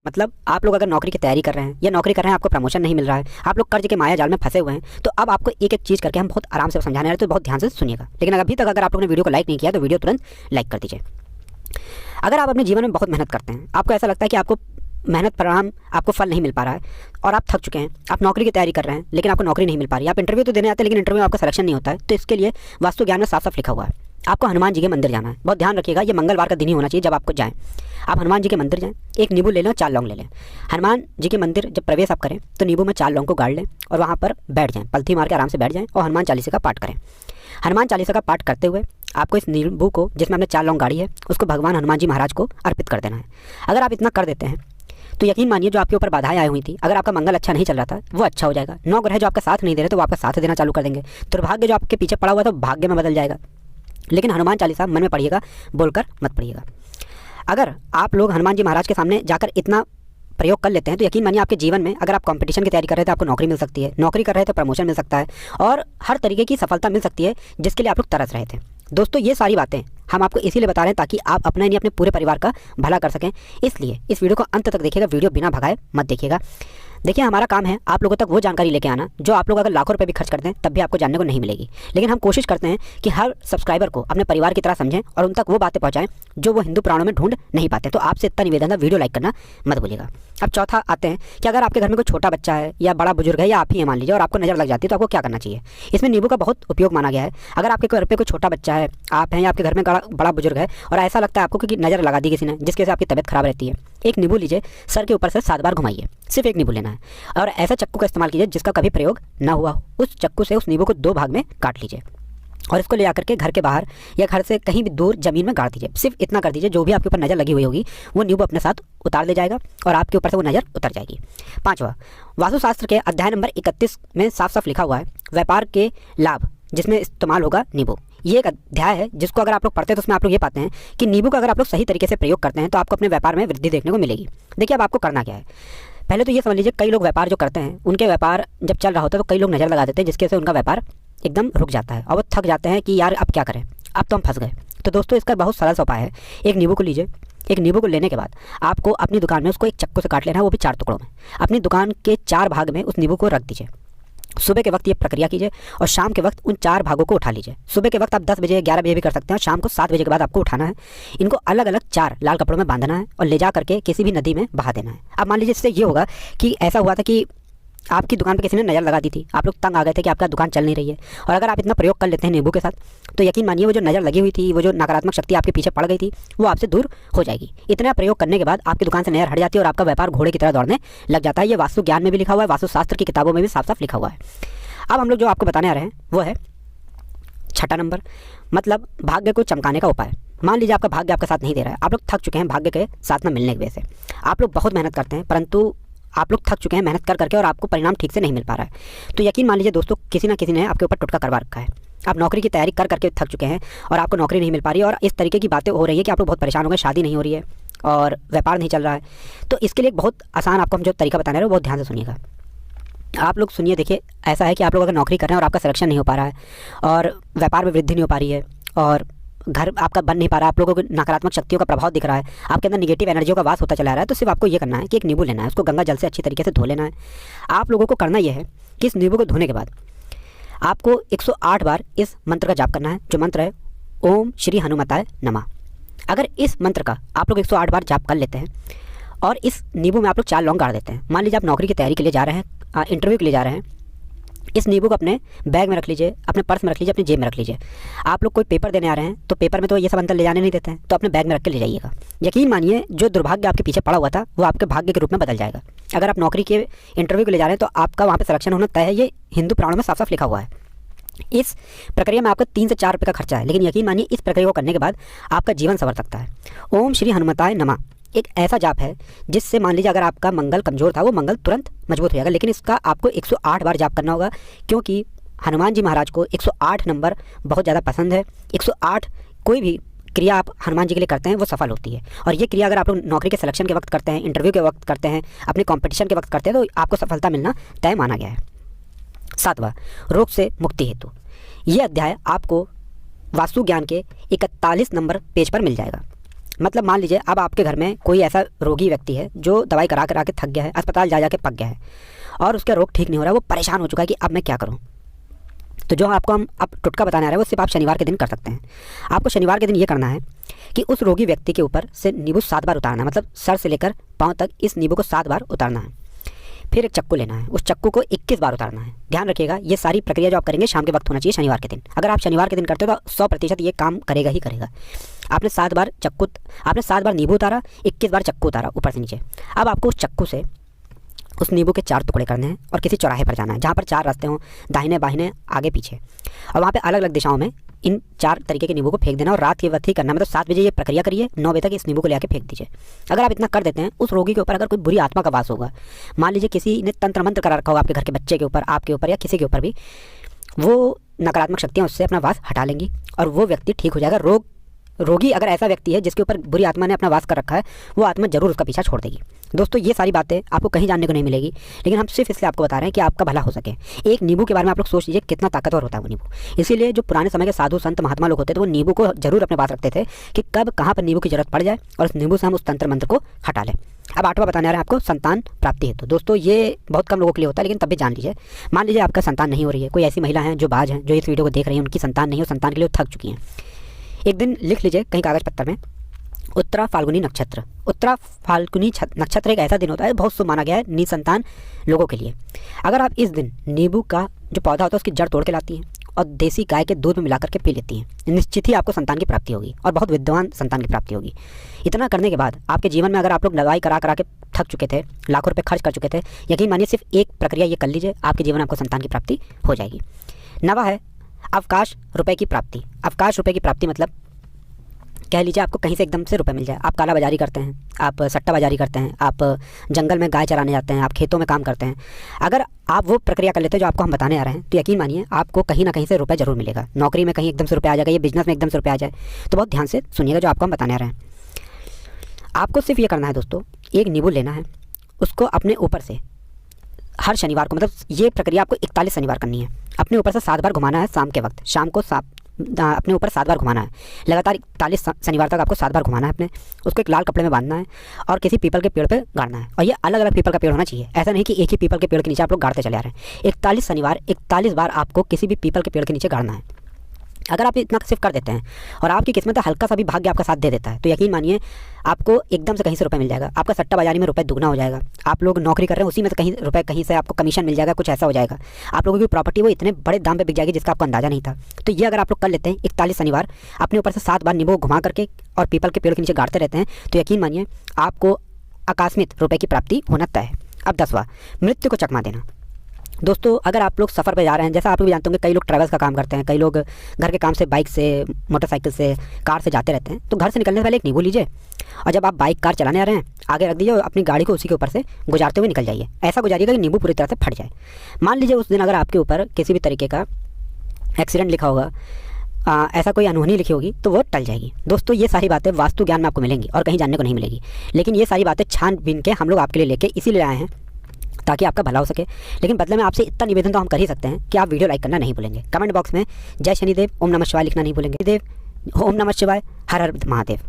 मतलब आप लोग अगर नौकरी की तैयारी कर रहे हैं या नौकरी कर रहे हैं, आपको प्रमोशन नहीं मिल रहा है, आप लोग कर्ज के माया जाल में फंसे हुए हैं, तो अब आपको एक एक चीज़ करके हम बहुत आराम से समझाने रहे, तो बहुत ध्यान से सुनिएगा। लेकिन अभी तक अगर आप लोगों ने वीडियो को लाइक नहीं किया तो वीडियो तुरंत लाइक कर दीजिए। अगर आप अपने जीवन में बहुत मेहनत करते हैं, आपको ऐसा लगता है कि आपको मेहनत परिणाम आपको फल नहीं मिल पा रहा है और आप थक चुके हैं, आप नौकरी की तैयारी कर रहे हैं लेकिन आपको नौकरी नहीं मिल पा रही, आप इंटरव्यू तो देने आते हैं लेकिन इंटरव्यू में आपका सिलेक्शन नहीं होता है, तो इसके लिए वास्तु ज्ञान में साफ साफ लिखा हुआ है, आपको हनुमान जी के मंदिर जाना है। बहुत ध्यान रखिएगा, ये मंगलवार का दिन ही होना चाहिए जब आपको जाएं। आप हनुमान जी के मंदिर जाएं, एक नींबू ले लें, 4 लौंग ले लें। हनुमान जी के मंदिर जब प्रवेश आप करें तो नींबू में 4 लौंग को गाड़ लें और वहाँ पर बैठ जाएं, पलथी मार के आराम से बैठ जाएं और हनुमान चालीसा का पाठ करें। हनुमान चालीसा का पाठ करते हुए आपको इस नींबू को जिसमें आपने 4 लौंग गाड़ी है उसको भगवान हनुमान जी महाराज को अर्पित कर देना है। अगर आप इतना कर देते हैं तो यकीन मानिए जो आपके ऊपर बाधाएं आई हुई थी, अगर आपका मंगल अच्छा नहीं चल रहा था वो अच्छा हो जाएगा। 9 ग्रह जो आपका साथ नहीं दे रहे तो वो आपका साथ देना चालू कर देंगे। दुर्भाग्य जो आपके पीछे पड़ा हुआ था वो भाग्य में बदल जाएगा। लेकिन हनुमान चालीसा मन में पढ़िएगा, बोलकर मत पढ़िएगा। अगर आप लोग हनुमान जी महाराज के सामने जाकर इतना प्रयोग कर लेते हैं तो यकीन मानिए आपके जीवन में, अगर आप कंपटीशन की तैयारी कर रहे थे आपको नौकरी मिल सकती है, नौकरी कर रहे थे प्रमोशन मिल सकता है और हर तरीके की सफलता मिल सकती है जिसके लिए आप लोग तरस रहे थे। दोस्तों ये सारी बातें हम आपको इसीलिए बता रहे हैं ताकि आप अपना नहीं अपने पूरे परिवार का भला कर सकें। इसलिए इस वीडियो को अंत तक देखिएगा, वीडियो बिना भगाए मत देखिएगा। देखिए हमारा काम है आप लोगों तक वो जानकारी लेके आना जो आप लोग अगर लाखों रुपए भी खर्च करते हैं तब भी आपको जानने को नहीं मिलेगी। लेकिन हम कोशिश करते हैं कि हर सब्सक्राइबर को अपने परिवार की तरह समझें और उन तक वो बातें पहुंचाएं जो वो हिंदू पुराणों में ढूंढ नहीं पाते। तो आपसे इतना निवेदन है, वीडियो लाइक करना मत भूलिएगा। अब चौथा आते हैं कि अगर आपके घर में कोई छोटा बच्चा है या बड़ा बुजुर्ग है या आप ही है मान लीजिए और आपको नजर लग जाती है तो आपको क्या करना चाहिए। इसमें नींबू का बहुत उपयोग माना गया है। अगर आपके घर पे कोई छोटा बच्चा है, आप हैं या आपके घर में बड़ा बुजुर्ग है और ऐसा लगता है आपको कि नजर लगा दी किसी ने जिसकी वजह से आपकी तबियत खराब रहती है, एक नींबू लीजिए, सर के ऊपर से 7 बार घुमाइए, सिर्फ एक नींबू लेना है और ऐसा चक्कू का इस्तेमाल कीजिए जिसका कभी प्रयोग ना हुआ हो। उस चक्कू से उस नींबू को 2 भाग में काट लीजिए और इसको ले आकर के घर के बाहर या घर से कहीं भी दूर जमीन में गाड़ दीजिए। सिर्फ इतना कर दीजिए, जो भी आपके ऊपर नज़र लगी हुई होगी वो नींबू अपने साथ उतार ले जाएगा और आपके ऊपर से वो नज़र उतर जाएगी। 5वां, वास्तुशास्त्र के अध्याय नंबर 31 में साफ साफ लिखा हुआ है व्यापार के लाभ जिसमें इस्तेमाल होगा नींबू। ये एक अध्याय है जिसको अगर आप लोग पढ़ते हैं तो उसमें आप लोग ये पाते हैं कि नींबू का अगर आप लोग सही तरीके से प्रयोग करते हैं तो आपको अपने व्यापार में वृद्धि देखने को मिलेगी। देखिए अब आपको करना क्या है, पहले तो ये समझ लीजिए कई लोग व्यापार जो करते हैं उनके व्यापार जब चल रहा होता है तो कई लोग नज़र लगा देते हैं जिसके से उनका व्यापार एकदम रुक जाता है और वो थक जाते हैं कि यार अब क्या करें, अब तो हम फंस गए। तो दोस्तों इसका बहुत सरल सा उपाय है, एक नींबू को लीजिए, एक नींबू को लेने के बाद आपको अपनी दुकान में उसको एक चक्कू से काट लेना है, वो भी 4 टुकड़ों में। अपनी दुकान के 4 भाग में उस नींबू को रख दीजिए। सुबह के वक्त ये प्रक्रिया कीजिए और शाम के वक्त उन 4 भागों को उठा लीजिए। सुबह के वक्त आप 10 बजे 11 बजे भी कर सकते हैं और शाम को 7 बजे के बाद आपको उठाना है। इनको अलग अलग 4 लाल कपड़ों में बांधना है और ले जा करके किसी भी नदी में बहा देना है। अब मान लीजिए इससे ये होगा कि ऐसा हुआ था कि आपकी दुकान पे किसी ने नज़र लगा दी थी, आप लोग तंग आ गए थे कि आपका दुकान चल नहीं रही है, और अगर आप इतना प्रयोग कर लेते हैं नींबू के साथ तो यकीन मानिए वो जो नज़र लगी हुई थी, वो जो नकारात्मक शक्ति आपके पीछे पड़ गई थी वो आपसे दूर हो जाएगी। इतना प्रयोग करने के बाद आपकी दुकान से नज़र हट जाती है और आपका व्यापार घोड़े की तरह दौड़ने लग जाता है। ये वास्तु ज्ञान में भी लिखा हुआ है, वास्तुशास्त्र की किताबों में भी साफ साफ लिखा हुआ है। अब हम लोग जो आपको बताने आ रहे हैं वो है 6ठा नंबर, मतलब भाग्य को चमकाने का उपाय। मान लीजिए आपका भाग्य आपका साथ नहीं दे रहा है, आप लोग थक चुके हैं भाग्य के साथ में मिलने की वजह से, आप लोग बहुत मेहनत करते हैं परंतु आप लोग थक चुके हैं मेहनत कर करके और आपको परिणाम ठीक से नहीं मिल पा रहा है। तो यकीन मान लीजिए दोस्तों किसी ना किसी ने आपके ऊपर टुटका करवा रखा है। आप नौकरी की तैयारी कर करके थक चुके हैं और आपको नौकरी नहीं मिल पा रही है और इस तरीके की बातें हो रही है कि आप लोग बहुत परेशान हो गए, शादी नहीं हो रही है और व्यापार नहीं चल रहा है। तो इसके लिए एक बहुत आसान आपको हम जो तरीका बताने रहे हैं बहुत ध्यान से सुनिएगा। आप लोग सुनिए, देखिए ऐसा है कि आप लोग अगर नौकरी कर रहे हैं और आपका सिलेक्शन नहीं हो पा रहा है और व्यापार में वृद्धि नहीं हो पा रही है और घर आपका बन नहीं पा रहा है, आप लोगों को नकारात्मक शक्तियों का प्रभाव दिख रहा है, आपके अंदर निगेटिव एनर्जियों का वास होता चला रहा है, तो सिर्फ आपको ये करना है कि एक नींबू लेना है, उसको गंगा जल से अच्छी तरीके से धो लेना है। आप लोगों को करना यह है कि इस नींबू को धोने के बाद आपको 108 बार इस मंत्र का जाप करना है, जो मंत्र है ओम श्री हनुमताय नमः। अगर इस मंत्र का आप लोग 108 बार जाप कर लेते हैं और इस नींबू में आप लोग 4 लौंग गाड़ देते हैं, मान लीजिए आप नौकरी की तैयारी के लिए जा रहे हैं, इंटरव्यू के लिए जा रहे हैं, इस नींबू को अपने बैग में रख लीजिए, अपने पर्स में रख लीजिए, अपनी जेब में रख लीजिए। आप लोग कोई पेपर देने आ रहे हैं तो पेपर में तो ये सब अंदर ले जाने नहीं देते हैं, तो अपने बैग में रख के ले जाइएगा। यकीन मानिए जो दुर्भाग्य आपके पीछे पड़ा हुआ था वो आपके भाग्य के रूप में बदल जाएगा। अगर आप नौकरी के इंटरव्यू के लिए जा रहे हैं तो आपका वहाँ पर सिलेक्शन होना तय है, ये हिंदू पुराणों में साफ साफ लिखा हुआ है। इस प्रक्रिया में आपका 3 से 4 रुपये का खर्चा है, लेकिन यकीन मानिए इस प्रक्रिया को करने के बाद आपका जीवन संवर सकता है। ओम श्री हनुमताय नमः एक ऐसा जाप है जिससे मान लीजिए अगर आपका मंगल कमजोर था वो मंगल तुरंत मजबूत हो जाएगा, लेकिन इसका आपको 108 बार जाप करना होगा क्योंकि हनुमान जी महाराज को 108 नंबर बहुत ज़्यादा पसंद है। 108 कोई भी क्रिया आप हनुमान जी के लिए करते हैं वो सफल होती है, और ये क्रिया अगर आप लोग नौकरी के सिलेक्शन के वक्त करते हैं, इंटरव्यू के वक्त करते हैं, अपने कंपटीशन के वक्त करते हैं तो आपको सफलता मिलना तय माना गया है। 7वां, रोग से मुक्ति हेतु। ये अध्याय आपको वास्तु ज्ञान के 41 नंबर पेज पर मिल जाएगा। मतलब मान लीजिए अब आपके घर में कोई ऐसा रोगी व्यक्ति है जो दवाई करा करा के थक गया है, अस्पताल जा के पक गया है और उसका रोग ठीक नहीं हो रहा है, वो परेशान हो चुका है कि अब मैं क्या करूँ। तो जो आपको हम अब टुटका बताने आ रहे हैं वो सिर्फ आप शनिवार के दिन कर सकते हैं। आपको शनिवार के दिन ये करना है कि उस रोगी व्यक्ति के ऊपर से नींबू 7 बार उतारना है, मतलब सर से लेकर पाँव तक इस नींबू को 7 बार उतारना है। फिर एक चक्कू लेना है, उस चक्कू को 21 बार उतारना है। ध्यान रखिएगा ये सारी प्रक्रिया जो आप करेंगे शाम के वक्त होना चाहिए शनिवार के दिन। अगर आप शनिवार के दिन करते हो तो 100% ये काम करेगा ही करेगा। आपने 7 बार नींबू उतारा, 21 बार चक्कू उतारा ऊपर से नीचे। अब आपको उस चक्कू से उस नींबू के 4 टुकड़े करने हैं और किसी चौराहे पर जाना है जहाँ पर 4 रास्ते हों, दाहिने बाहिने आगे पीछे, और वहाँ पे अलग अलग दिशाओं में इन 4 तरीके के नींबू को फेंक देना और रात के वक्त ही करना। मतलब 7 बजे ये प्रक्रिया करिए, 9 बजे तक इस नींबू को ले आके फेंक दीजिए। अगर आप इतना कर देते हैं, उस रोगी के ऊपर अगर कोई बुरी आत्मा का वास होगा, मान लीजिए किसी ने तंत्र मंत्र करा रखा होगा आपके घर के बच्चे के ऊपर, आपके ऊपर या किसी के ऊपर भी, वो नकारात्मक शक्तियाँ उससे अपना वास हटा लेंगी और वो व्यक्ति ठीक हो जाएगा। रोगी अगर ऐसा व्यक्ति है जिसके ऊपर बुरी आत्मा ने अपना वास कर रखा है, वो आत्मा जरूर उसका पीछा छोड़ देगी। दोस्तों ये सारी बातें आपको कहीं जानने को नहीं मिलेगी, लेकिन हम सिर्फ इसलिए आपको बता रहे हैं कि आपका भला हो सके। एक नींबू के बारे में आप लोग सोच लीजिए कितना ताकतवर होता है वो नींबू। इसीलिए जो पुराने समय के साधु संत महात्मा लोग होते थे वो नींबू को जरूर अपने पास रखते थे कि कब कहाँ पर नींबू की जरूरत पड़ जाए और उस नींबू से हम उस तंत्र मंत्र को हटा लें। अब 8वां बताने आ रहे हैं आपको संतान प्राप्ति हेतु। दोस्तों ये बहुत कम लोगों के लिए होता है, लेकिन तब भी जान लीजिए। मान लीजिए आपका संतान नहीं हो रही है, कोई ऐसी महिला है जो बाज हैं, जो इस वीडियो को देख रही है, उनकी संतान नहीं हो, संतान के लिए थक चुकी हैं। एक दिन लिख लीजिए कहीं कागज पत्तर में, उत्तरा फाल्गुनी नक्षत्र। उत्तरा फाल्गुनी नक्षत्र एक ऐसा दिन होता है बहुत शुभ माना गया है निसंतान लोगों के लिए। अगर आप इस दिन नींबू का जो पौधा होता है उसकी जड़ तोड़ के लाती हैं और देसी गाय के दूध में मिलाकर के पी लेती हैं, निश्चित ही आपको संतान की प्राप्ति होगी और बहुत विद्वान संतान की प्राप्ति होगी। इतना करने के बाद आपके जीवन में अगर आप लोग दवाई करा करा के थक चुके थे, लाखों रुपये खर्च कर चुके थे, यकीन मानिए सिर्फ एक प्रक्रिया ये कर लीजिए, आपके जीवन में आपको संतान की प्राप्ति हो जाएगी। 9वां है अवकाश रुपए की प्राप्ति। अवकाश रुपए की प्राप्ति मतलब कह लीजिए आपको कहीं से एकदम से रुपए मिल जाए। आप काला बाजारी करते हैं, आप सट्टा बाजारी करते हैं, आप जंगल में गाय चराने जाते हैं, आप खेतों में काम करते हैं, अगर आप वो प्रक्रिया कर लेते हैं जो आपको हम बताने आ रहे हैं, तो यकीन मानिए आपको कहीं ना कहीं से रुपए जरूर मिलेगा। नौकरी में कहीं एकदम से रुपये आ जाएगा, ये बिजनेस में एकदम से रुपये आ जाए, तो बहुत ध्यान से सुनिएगा जो आपको हम बताने आ रहे हैं। आपको सिर्फ ये करना है दोस्तों, एक नींबू लेना है, उसको अपने ऊपर से हर शनिवार को, मतलब ये प्रक्रिया आपको 41 शनिवार करनी है, अपने ऊपर से 7 बार घुमाना है। शाम के वक्त, शाम को अपने ऊपर 7 बार घुमाना है। लगातार 41 शनिवार तक आपको 7 बार घुमाना है अपने। उसको एक लाल कपड़े में बांधना है और किसी पीपल के पेड़ पे गाड़ना है। और ये अलग अलग पीपल का पेड़ होना चाहिए, ऐसा नहीं कि एक ही पीपल के पेड़ के नीचे आप लोग गाड़ते चले आ रहे हैं। 41 शनिवार 41 बार आपको किसी भी पीपल के पेड़ के नीचे गाड़ना है। अगर आप इतना सिर्फ कर देते हैं और आपकी किस्मत हल्का सा भी भाग्य आपका साथ दे देता है, तो यकीन मानिए आपको एकदम से कहीं से रुपए मिल जाएगा। आपका सट्टा बाजारी में रुपए दुगना हो जाएगा। आप लोग नौकरी कर रहे हैं उसी में से कहीं रुपए, कहीं से आपको कमीशन मिल जाएगा, कुछ ऐसा हो जाएगा। आप लोगों की प्रॉपर्टी वो इतने बड़े दाम पे बिक जाएगी जिसका आपको अंदाजा नहीं था। तो ये अगर आप लोग कर लेते हैं 41 शनिवार, अपने ऊपर से 7 बार नींबू घुमा करके और पीपल के पेड़ के नीचे गाड़ते रहते हैं, तो यकीन मानिए आपको आकस्मिक रुपए की प्राप्ति होना तय है। अब 10वां, मृत्यु को चकमा देना। दोस्तों अगर आप लोग सफ़र पे जा रहे हैं, जैसा आप लोग जानते होंगे कई लोग ट्रैवल्स का काम करते हैं, कई लोग घर के काम से बाइक से, मोटरसाइकिल से, कार से जाते रहते हैं, तो घर से निकलने से पहले एक नींबू लीजिए और जब आप बाइक कार चलाने आ रहे हैं आगे रख दीजिए और अपनी गाड़ी को उसी के ऊपर से गुजारते हुए निकल जाइए। ऐसा गुजारिएगा कि नींबू पूरी तरह से फट जाए। मान लीजिए उस दिन अगर आपके ऊपर किसी भी तरीके का एक्सीडेंट लिखा होगा, ऐसा कोई अनहोनी लिखी होगी, तो वो टल जाएगी। दोस्तों ये सारी बातें वास्तु ज्ञान में आपको मिलेंगी और कहीं जानने को नहीं मिलेगी, लेकिन ये सारी बातें छान-बीन के हम लोग आपके लिए लेके इसीलिए आए हैं ताकि आपका भला हो सके। लेकिन बदले में आपसे इतना निवेदन तो हम कर ही सकते हैं कि आप वीडियो लाइक करना नहीं भूलेंगे। कमेंट बॉक्स में जय शनिदेव, ओम नमः शिवाय लिखना नहीं भूलेंगे। देव, ओम नमः शिवाय, हर हर महादेव।